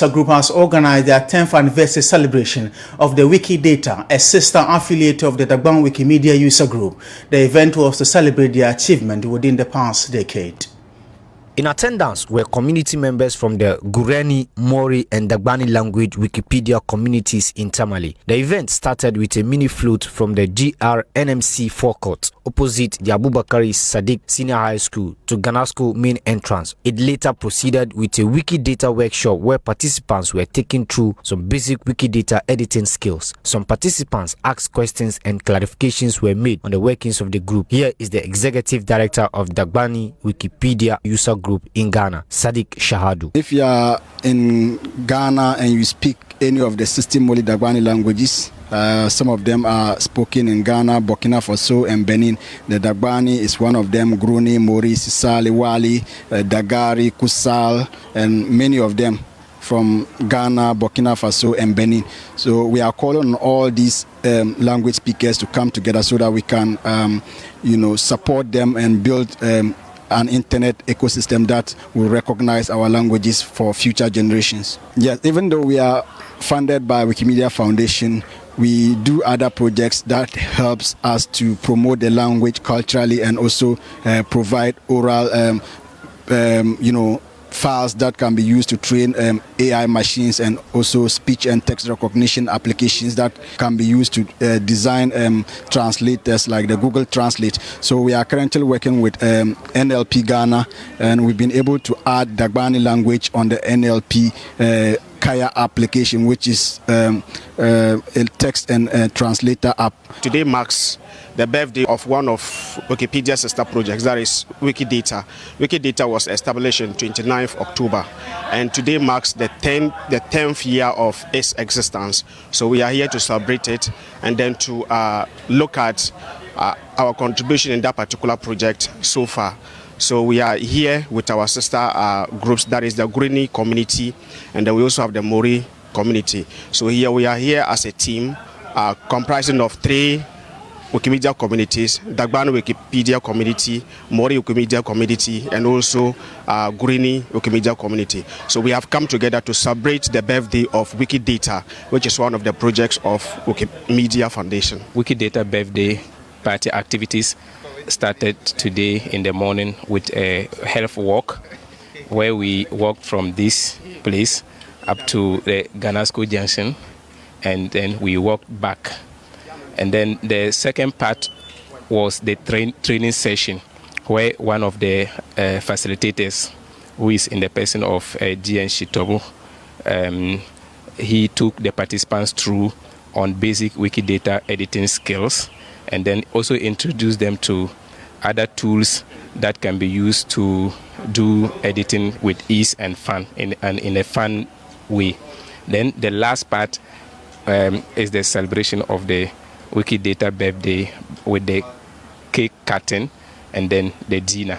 The group has organized their 10th anniversary celebration of the Wikidata, a sister affiliate of the Dagbani Wikimedia user group. The event was to celebrate their achievement within the past decade. In attendance were community members from the Gureni, Mori and Dagbani language Wikipedia communities in Tamale. The event started with a mini float from the GRNMC forecourt opposite the Abubakari Sadiq Senior High School to Ghana School main entrance. It later proceeded with a Wikidata workshop where participants were taken through some basic Wikidata editing skills. Some participants asked questions and clarifications were made on the workings of the group. Here is the executive director of Dagbani Wikipedia user group in Ghana, Sadiq Shahadu. If you are in Ghana and you speak any of the 16 Moli Dagbani languages, some of them are spoken in Ghana, Burkina Faso and Benin. The Dagbani is one of them. Gruni, Mori, Sisali, Wali, Dagari, Kusal, and many of them from Ghana, Burkina Faso and Benin. So we are calling on all these language speakers to come together so that we can support them and build an internet ecosystem that will recognize our languages for future generations. Yes, even though we are funded by Wikimedia Foundation, we do other projects that helps us to promote the language culturally and also provide oral files that can be used to train AI machines and also speech and text recognition applications that can be used to design translators like the Google Translate. So we are currently working with NLP Ghana, and we've been able to add Dagbani language on the NLP Kaya application, which is a text and translator app. Today marks the birthday of one of Wikipedia's sister projects, that is Wikidata. Wikidata was established on 29th October, and today marks the 10th year of its existence. So we are here to celebrate it and then to look at our contribution in that particular project so far. So we are here with our sister groups, that is the Gureni community, and then we also have the Mori community. So here we are here as a team comprising of 3 Wikimedia communities: Dagbani Wikipedia community, Mori Wikimedia community, and also Gureni Wikimedia community. So we have come together to celebrate the birthday of Wikidata, which is one of the projects of Wikimedia Foundation. Wikidata birthday party activities started today in the morning with a health walk, where we walked from this place up to the Ghana School Junction, and then we walked back. And then the second part was the training session, where one of the facilitators, who is in the person of GN Shitobu, he took the participants through on basic Wikidata editing skills, and then also introduced them to other tools that can be used to do editing with ease and fun, in a fun way. Then the last part is the celebration of the Wikidata birthday with the cake cutting and then the dinner.